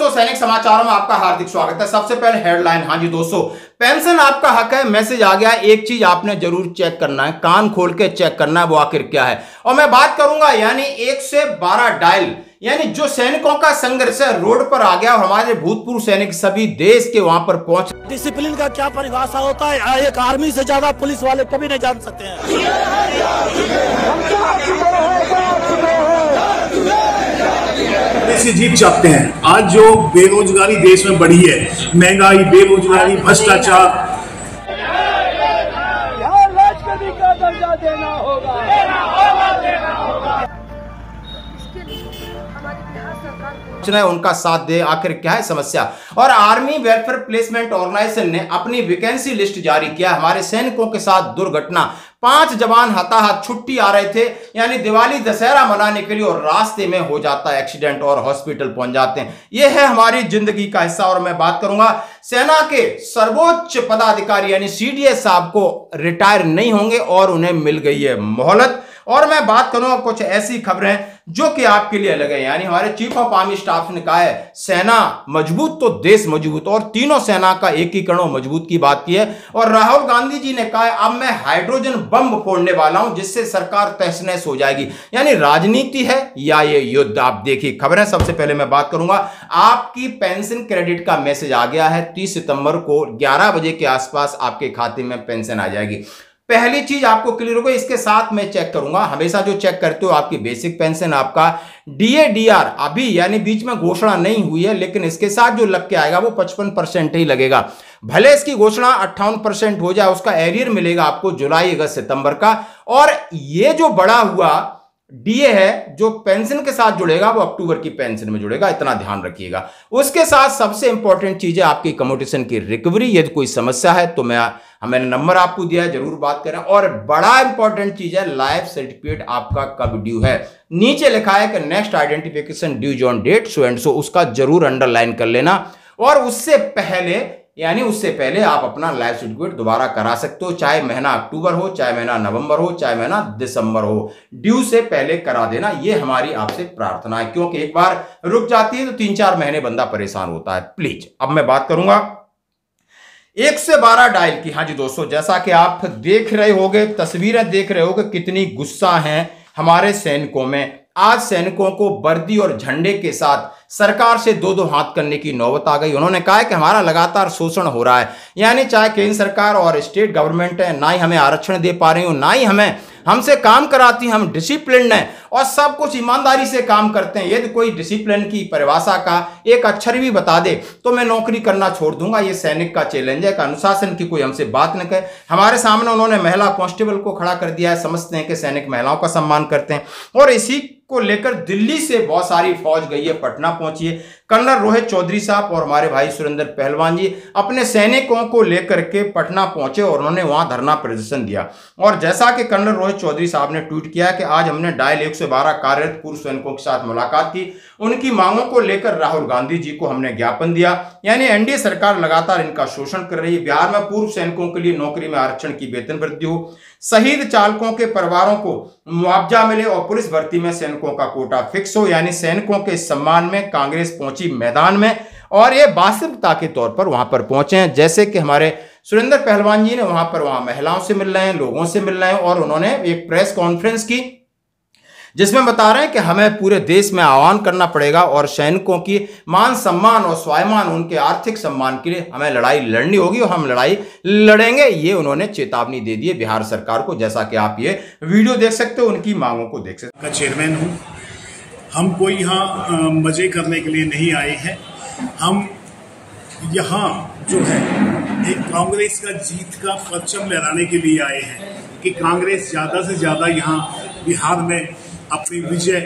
दोस्तों, सैनिक समाचारों में आपका हार्दिक स्वागत है। सबसे पहले हेडलाइन। हाँ जी दोस्तों, पेंशन आपका हक है, मैसेज आ गया। एक चीज आपने जरूर चेक करना है, कान खोल के चेक करना है, वो आखिर क्या है। और मैं बात करूंगा यानी 112 डायल, यानी जो सैनिकों का संघर्ष है रोड पर आ गया और हमारे भूतपूर्व सैनिक सभी देश के वहां पर पहुंच। डिसिप्लिन का क्या परिभाषा होता है, एक आर्मी से ज्यादा पुलिस वाले कभी नहीं जान सकते हैं। से जीत चाहते हैं। आज जो बेरोजगारी देश में बढ़ी है, महंगाई, बेरोजगारी, भ्रष्टाचार, राष्ट्रपति का दर्जा देना होगा। इसके लिए हमारी बिहार सरकार उनका साथ दे। आखिर क्या है समस्या। और आर्मी वेलफेयर प्लेसमेंट ऑर्गेनाइजेशन ने अपनी वैकेंसी लिस्ट जारी किया। हमारे सैनिकों के साथ दुर्घटना, 5 जवान हताहत, छुट्टी आ रहे थे यानी दिवाली दशहरा मनाने के लिए, और रास्ते में हो जाता है एक्सीडेंट और हॉस्पिटल पहुंच जाते हैं। यह है हमारी जिंदगी का हिस्सा। और मैं बात करूंगा सेना के सर्वोच्च पदाधिकारी यानी सीडीएस साहब को रिटायर नहीं होंगे और उन्हें मिल गई है मोहलत। और मैं बात करूंगा कुछ ऐसी खबरें जो कि आपके लिए अलग है। यानी हमारे चीफ ऑफ आर्मी स्टाफ ने कहा है सेना मजबूत तो देश मजबूत, और तीनों सेना का एकीकरण और मजबूत की बात की है। और राहुल गांधी जी ने कहा है अब मैं हाइड्रोजन बम फोड़ने वाला हूं जिससे सरकार तहस नहस हो जाएगी। यानी राजनीति है या ये युद्ध। आप देखिए खबरें। सबसे पहले मैं बात करूंगा आपकी पेंशन क्रेडिट का मैसेज आ गया है। 30 सितंबर को 11 बजे के आसपास आपके खाते में पेंशन आ जाएगी। पहली चीज आपको क्लियर होगा। इसके साथ मैं चेक करूंगा, हमेशा जो चेक करते हो आपकी बेसिक पेंशन, आपका डीए-डीआर अभी यानी बीच में घोषणा नहीं हुई है, लेकिन इसके साथ जो लग के आएगा वो 55% ही लगेगा। भले इसकी घोषणा 58% हो जाए, उसका एरियर मिलेगा आपको जुलाई, अगस्त, सितंबर का। और ये जो बड़ा हुआ डीए है जो पेंशन के साथ जुड़ेगा वो अक्टूबर की पेंशन में जुड़ेगा, इतना ध्यान रखिएगा। उसके साथ सबसे इंपॉर्टेंट चीज है आपकी कम्युटेशन की रिकवरी। यदि कोई समस्या है तो मैंने नंबर आपको दिया है, जरूर बात करें। और बड़ा इंपॉर्टेंट चीज है लाइफ सर्टिफिकेट आपका कब ड्यू है। नीचे लिखा है कि next identification due on date so and so, उसका जरूर अंडरलाइन कर लेना। और उससे पहले आप अपना लाइफ सर्टिफिकेट दोबारा करा सकते हो, चाहे महीना अक्टूबर हो, चाहे महीना नवंबर हो, चाहे महीना दिसंबर हो, ड्यू से पहले करा देना। ये हमारी आपसे प्रार्थना है, क्योंकि एक बार रुक जाती है तो 3-4 महीने बंदा परेशान होता है। प्लीज अब मैं बात करूंगा 112 डायल की। हाँ जी दोस्तों, जैसा कि आप देख रहे होगे, तस्वीरें देख रहे होगे, कितनी गुस्सा है हमारे सैनिकों में। आज सैनिकों को वर्दी और झंडे के साथ सरकार से 2-2 हाथ करने की नौबत आ गई। उन्होंने कहा है कि हमारा लगातार शोषण हो रहा है, यानी चाहे केंद्र सरकार और स्टेट गवर्नमेंट है, ना ही हमें आरक्षण दे पा रही हो, ना ही हमसे काम कराती। हम डिसिप्लिन हैं और सब कुछ ईमानदारी से काम करते हैं। यदि कोई डिसिप्लिन की परिभाषा का एक अक्षर भी बता दे तो मैं नौकरी करना छोड़ दूंगा। ये सैनिक का चैलेंज है कि अनुशासन की कोई हमसे बात न करे। हमारे सामने उन्होंने महिला कांस्टेबल को खड़ा कर दिया है। समझते हैं कि सैनिक महिलाओं का सम्मान करते हैं। और इसी को लेकर दिल्ली से बहुत सारी फौज गई है, पटना पहुंची है। कर्नल रोहित चौधरी साहब और हमारे भाई सुरेंद्र पहलवान जी अपने सैनिकों को लेकर के पटना पहुंचे और उन्होंने वहां धरना प्रदर्शन दिया। और जैसा कि कर्नल रोहित चौधरी साहब ने ट्वीट किया कि आज हमने डायल 112 कार्यरत पूर्व सैनिकों के साथ मुलाकात की। उनकी मांगों को लेकर राहुल गांधी जी को हमने ज्ञापन दिया। यानी एनडीए सरकार लगातार इनका शोषण कर रही है। बिहार में पूर्व सैनिकों के लिए नौकरी में आरक्षण की वेतन वृद्धि हो, शहीद चालकों के परिवारों को मुआवजा मिले और पुलिस भर्ती में सैनिकों का कोटा फिक्स हो। यानी सैनिकों के सम्मान में कांग्रेस पहुंची मैदान में, और ये वास्तविकता के तौर पर वहां पर पहुंचे हैं। जैसे कि हमारे सुरेंद्र पहलवान जी ने वहां महिलाओं से मिल रहे हैं, लोगों से मिल रहे हैं, और उन्होंने एक प्रेस कॉन्फ्रेंस की जिसमें बता रहे हैं कि हमें पूरे देश में आह्वान करना पड़ेगा और सैनिकों की मान सम्मान और स्वाभिमान, उनके आर्थिक सम्मान के लिए हमें लड़ाई लड़नी होगी और हम लड़ाई लड़ेंगे। ये उन्होंने चेतावनी दे दी है बिहार सरकार को, जैसा कि आप ये वीडियो देख सकते हो, उनकी मांगों को देख सकते हो। चेयरमैन हूँ। हम कोई यहाँ मजे करने के लिए नहीं आए हैं। हम यहाँ जो है एक कांग्रेस का जीत का परचम लहराने के लिए आए हैं कि कांग्रेस ज्यादा से ज्यादा यहाँ बिहार में अपनी विजय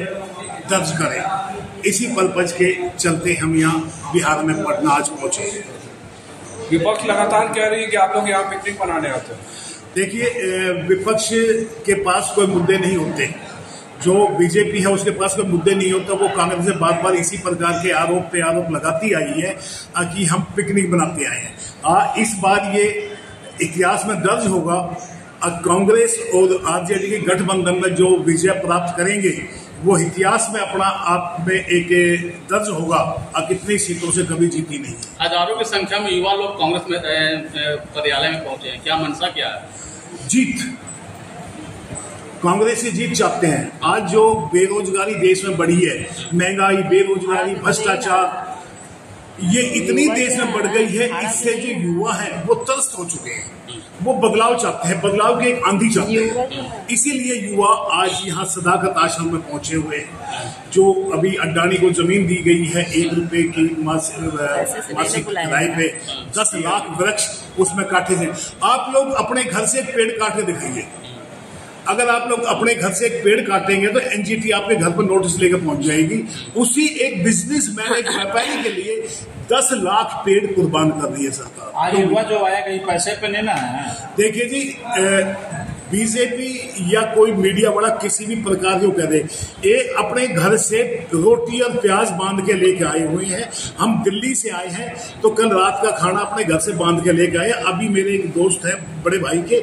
दर्ज करे। इसी पलपज के चलते हम यहाँ बिहार में पटना आज पहुंचे। विपक्ष लगातार कह रही है कि आप लोग यहाँ पिकनिक मनाने आते हैं। देखिए, विपक्ष के पास कोई मुद्दे नहीं होते। जो बीजेपी है उसके पास कोई मुद्दे नहीं होता। वो कांग्रेस से बार बार इसी प्रकार के आरोप पे आरोप लगाती आई है कि हम पिकनिक बनाते आए हैं। इस बार ये इतिहास में दर्ज होगा, कांग्रेस और आरजेडी के गठबंधन में जो विजय प्राप्त करेंगे वो इतिहास में अपना आप में एक दर्ज होगा और कितनी सीटों से कभी जीती नहीं। हजारों की संख्या में युवा लोग कांग्रेस में कार्यालय में पहुंचे हैं, क्या मंशा क्या है? जीत, कांग्रेस की जीत चाहते हैं। आज जो बेरोजगारी देश में बढ़ी है, महंगाई, बेरोजगारी, भ्रष्टाचार, ये इतनी देश में बढ़ गई है, इससे जो युवा है वो त्रस्त हो चुके हैं, वो बदलाव चाहते हैं, बदलाव की एक आंधी चाहते हैं। इसीलिए युवा आज यहाँ सदाकत आश्रम में पहुंचे हुए हैं। जो अभी अडानी को जमीन दी गई है 1 रुपए की मासिक किराए पे, 10 लाख वृक्ष उसमें काटे थे। आप लोग अपने घर से एक पेड़ काट के दिखाइए। अगर आप लोग अपने घर से एक पेड़ काटेंगे तो एनजीटी आपके घर पर नोटिस लेकर पहुंच जाएगी। उसी एक बिजनेसमैन, एक व्यापारी के लिए 10 लाख पेड़ कुर्बान कर रही है सरकार। आज युवा जो आया कहीं पैसे पे नहीं ना है। देखिए जी, बीजेपी या कोई मीडिया वाला किसी भी प्रकार को कह दे, ये अपने घर से रोटी और प्याज बांध के लेके आए हुए हैं। हम दिल्ली से आए हैं तो कल रात का खाना अपने घर से बांध के लेके आए। अभी मेरे एक दोस्त है बड़े भाई के,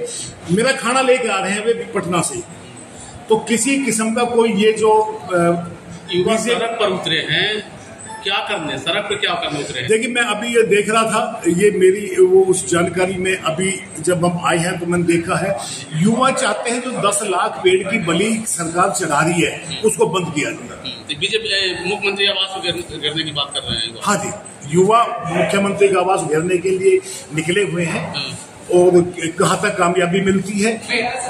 मेरा खाना लेके आ रहे हैं वे पटना से। तो किसी किस्म का कोई ये जो युवा सड़क पर उतरे हैं, क्या करने, सड़क पर क्या करने उतरे हैं? देखिए, मैं अभी ये देख रहा था, ये मेरी वो उस जानकारी में अभी जब हम आए हैं तो मैंने देखा है, युवा चाहते हैं जो 10 लाख पेड़ की बलि सरकार चढ़ा रही है उसको बंद किया जाए। बीजेपी मुख्यमंत्री आवास घेरने की बात कर रहे हैं। हाँ जी, युवा मुख्यमंत्री का आवास घेरने के लिए निकले हुए हैं और कहाँ तक कामयाबी मिलती है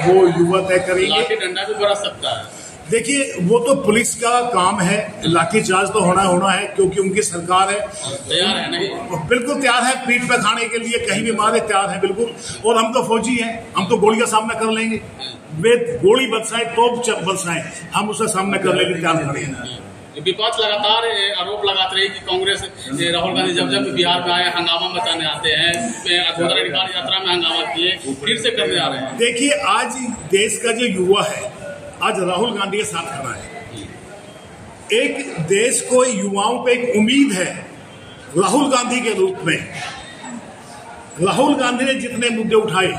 वो युवा तय करेंगे। लाठी डंडा भी बरस सकता है। देखिए, वो तो पुलिस का काम है, लाठीचार्ज तो होना है क्योंकि उनकी सरकार है। तैयार है नहीं? बिल्कुल तैयार है, पीठ पे खाने के लिए कहीं भी मारे तैयार है बिल्कुल। और हम तो फौजी हैं, हम तो गोली का सामना कर लेंगे। वे गोली बरसाए, तोप बरसाए, हम उसका सामना कर लेंगे, तैयार खड़े हैं। विपक्ष लगातार आरोप लगाते रहे कि कांग्रेस, राहुल गांधी जब बिहार में आए हंगामा मचाने आते हैं, अधिकार यात्रा में हंगामा किए, फिर से करने आ रहे हैं। देखिए, आज देश का जो युवा है आज राहुल गांधी के साथ खड़ा है। एक देश को, युवाओं पे एक उम्मीद है राहुल गांधी के रूप में। राहुल गांधी ने जितने मुद्दे उठाए,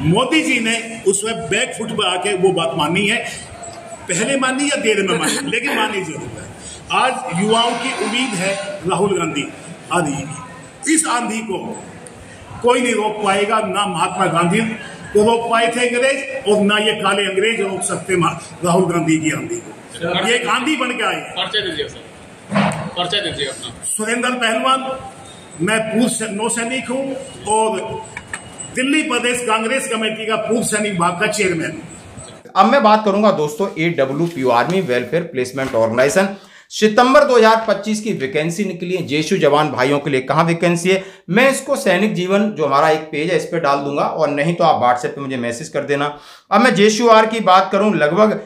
मोदी जी ने उसमें बैक फुट पर आके वो बात मानी है। पहले मानी या देर में मानी, लेकिन मानी जरूर है। आज युवाओं की उम्मीद है राहुल गांधी आंधी। इस आंधी को कोई नहीं रोक पाएगा, ना महात्मा गांधी को रोक पाए थे अंग्रेज, और ना ये काले अंग्रेज रोक सकते राहुल गांधी की आंधी को। ये एक आंधी बन के आई है। परिचय दीजिए सर, परिचय दीजिए अपना। सुरेंद्र पहलवान, मैं पूर्व नौसैनिक हूँ और दिल्ली प्रदेश कांग्रेस कमेटी का पूर्व सैनिक विभाग का चेयरमैन हूँ। अब मैं बात करूंगा दोस्तों AWPO army welfare placement organisation. सितंबर 2025 की वैकेंसी निकली है जेशु जवान भाइयों के लिए। कहां वैकेंसी है, मैं इसको सैनिक जीवन जो हमारा एक पेज है इस पे डाल दूंगा, और नहीं तो आप व्हाट्सएप पे मुझे मैसेज कर देना। अब मैं JSUR की बात करूं, लगभग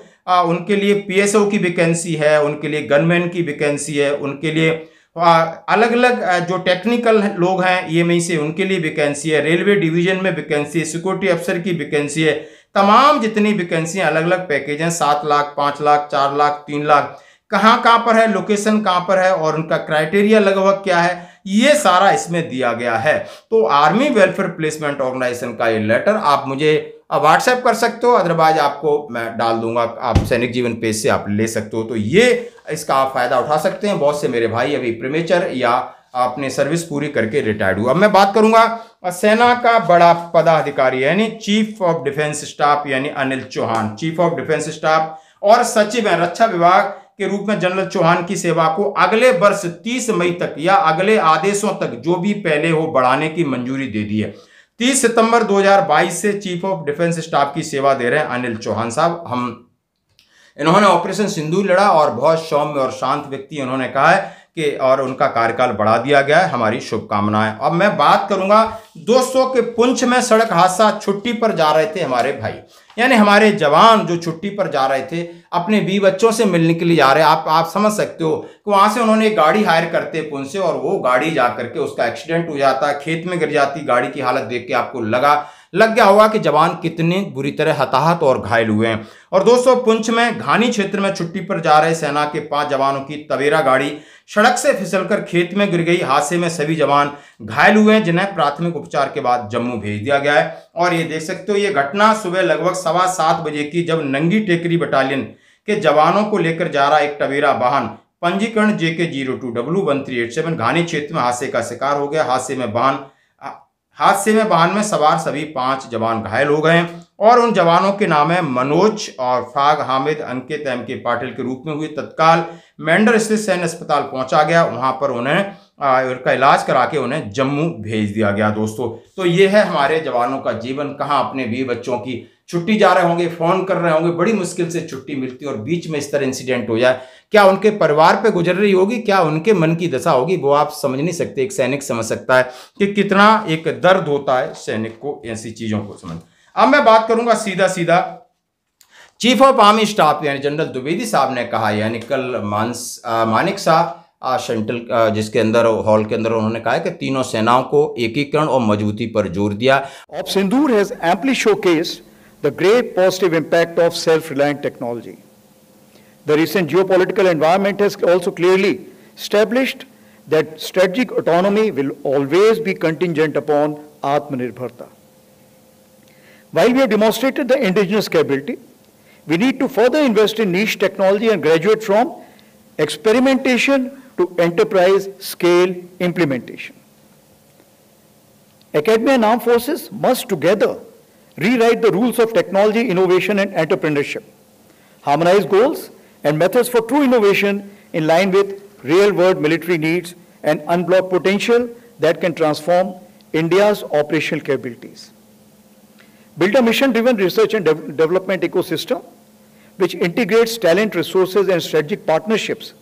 उनके लिए PSO की वैकेंसी है, उनके लिए गनमैन की वैकेंसी है, उनके लिए अलग अलग जो टेक्निकल लोग हैं ये में से उनके लिए वैकेंसी है, रेलवे डिवीजन में वैकेंसी है, सिक्योरिटी अफसर की वैकेंसी है। तमाम जितनी वैकेंसियां अलग अलग पैकेज हैं, 7 लाख, 5 लाख, 4 लाख, 3 लाख, कहां पर है, लोकेशन कहां पर है और उनका क्राइटेरिया लगभग क्या है, ये सारा इसमें दिया गया है। तो आर्मी वेलफेयर प्लेसमेंट ऑर्गेनाइजेशन का ये लेटर आप मुझे व्हाट्सएप कर सकते हो, अदरवाइज आपको मैं डाल दूंगा, आप सैनिक जीवन पेज से आप ले सकते हो। तो ये इसका आप फायदा उठा सकते हैं। बहुत से मेरे भाई अभी प्रीमेचर या आपने सर्विस पूरी करके रिटायर्ड हुआ। अब मैं बात करूंगा सेना का बड़ा पदाधिकारी यानी चीफ ऑफ डिफेंस स्टाफ यानी Anil Chauhan, chief of defence staff और सचिव है रक्षा विभाग के रूप में जनरल चौहान की सेवा को अगले वर्ष 30 मई तक या अगले आदेशों तक जो भी पहले हो बढ़ाने की मंजूरी दे दी है। 30 सितंबर 2022 से चीफ ऑफ डिफेंस स्टाफ की सेवा दे रहे हैं अनिल चौहान साहब। इन्होंने ऑपरेशन सिंदूर लड़ा और बहुत सौम्य और शांत व्यक्ति उन्होंने कहा है कि और उनका कार्यकाल बढ़ा दिया गया है, हमारी शुभकामनाएं। अब मैं बात करूंगा दोस्तों के पुंछ में सड़क हादसा, छुट्टी पर जा रहे थे हमारे भाई यानी हमारे जवान जो छुट्टी पर जा रहे थे अपने 20 बच्चों से मिलने के लिए जा रहे हैं। आप समझ सकते हो कि वहां से उन्होंने एक गाड़ी हायर करते पुंछ से और वो गाड़ी जा करके उसका एक्सीडेंट हो जाता है, खेत में गिर जाती। गाड़ी की हालत देख के आपको लग गया होगा कि जवान कितने बुरी तरह हताहत और घायल हुए हैं। और दोस्तों पुंछ में घानी क्षेत्र में छुट्टी पर जा रहे सेना के 5 जवानों की तवेरा गाड़ी सड़क से फिसलकर खेत में गिर गई। हादसे में सभी जवान घायल हुए हैं जिन्हें प्राथमिक उपचार के बाद जम्मू भेज दिया गया है। और ये देख सकते हो ये घटना सुबह लगभग 7:15 बजे की, जब नंगी टेकरी बटालियन कि जवानों को लेकर जा रहा एक टवेरा वाहन पंजीकरण JK02W1387 घानी क्षेत्र में हादसे का शिकार हो गया। हादसे में वाहन में सवार सभी 5 जवान घायल हो गए और उन जवानों के नाम है मनोज और फाग हामिद अंकित MK पाटिल के रूप में हुए। तत्काल मेंढर स्थित सैन्य अस्पताल पहुंचा गया, वहां पर उन्हें उनका इलाज करा के उन्हें जम्मू भेज दिया गया। दोस्तों, तो ये है हमारे जवानों का जीवन। कहाँ अपने बीवी बच्चों की छुट्टी जा रहे होंगे, फोन कर रहे होंगे, बड़ी मुश्किल से छुट्टी मिलती है और बीच में इस तरह इंसिडेंट हो जाए, क्या उनके परिवार पे गुजर रही होगी, क्या उनके मन की दशा होगी, वो आप समझ नहीं सकते। एक सैनिक समझ सकता है कि कितना एक दर्द होता है सैनिक को ऐसी चीजों को समझ। अब मैं बात करूंगा सीधा चीफ ऑफ आर्मी स्टाफ यानी जनरल द्विवेदी साहब ने कहा, यानी कल मानिक शाह सेंट्रल जिसके अंदर हॉल के अंदर उन्होंने कहा कि तीनों सेनाओं को एकीकरण और मजबूती पर जोर दिया। Op Sindoor has amply showcased the great positive impact of self-reliant technology. The recent geopolitical environment has also clearly established that strategic autonomy will always be contingent upon Atmanirbharta. While we have demonstrated the indigenous capability, we need to further invest in niche technology and graduate from experimentation to enterprise scale implementation. Academia and armed forces must together rewrite the rules of technology, innovation and entrepreneurship, harmonize goals and methods for true innovation in line with real-world military needs and unblock potential that can transform India's operational capabilities. Build a mission-driven research and development ecosystem which integrates talent, resources and strategic partnerships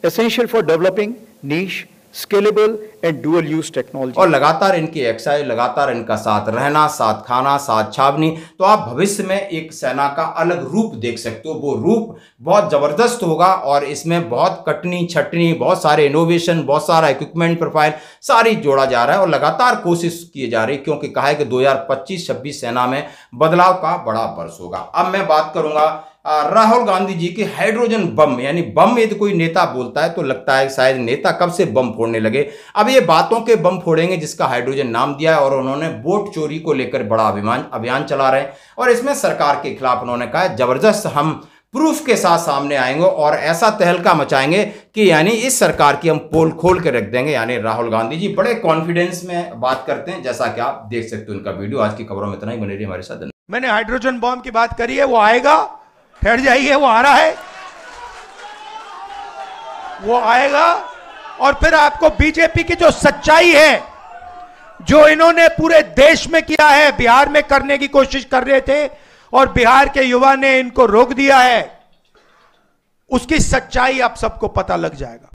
essential for developing niche, scalable and dual-use technology. और लगातार इनकी exercise, लगातार इनका साथ रहना, साथ खाना, साथ छावनी, तो आप भविष्य में एक सेना का अलग रूप देख सकते हो। वो रूप बहुत जबरदस्त होगा और इसमें बहुत कटनी छटनी, बहुत सारे इनोवेशन, बहुत सारा इक्विपमेंट प्रोफाइल सारी जोड़ा जा रहा है और लगातार कोशिश की जा रही है, क्योंकि कहा है कि 2025-26 सेना में बदलाव का बड़ा वर्ष होगा। अब मैं बात करूंगा राहुल गांधी जी के हाइड्रोजन बम, यानी बम यदि कोई नेता बोलता है तो लगता है शायद नेता कब से बम फोड़ने लगे। अब ये बातों के बम फोड़ेंगे जिसका हाइड्रोजन नाम दिया है और उन्होंने वोट चोरी को लेकर बड़ा अभियान चला रहे हैं और इसमें सरकार के खिलाफ उन्होंने कहा जबरदस्त हम प्रूफ के साथ सामने आएंगे और ऐसा तहलका मचाएंगे कि यानी इस सरकार की हम पोल खोल के रख देंगे। यानी राहुल गांधी जी बड़े कॉन्फिडेंस में बात करते हैं, जैसा कि आप देख सकते हो उनका वीडियो। आज की खबरों में इतना ही, बने रहिए हमारे साथ। मैंने हाइड्रोजन बम की बात करी है, वो आएगा, ठहर जाइए, वो आ रहा है, वो आएगा। और फिर आपको बीजेपी की जो सच्चाई है, जो इन्होंने पूरे देश में किया है, बिहार में करने की कोशिश कर रहे थे और बिहार के युवा ने इनको रोक दिया है, उसकी सच्चाई आप सबको पता लग जाएगा।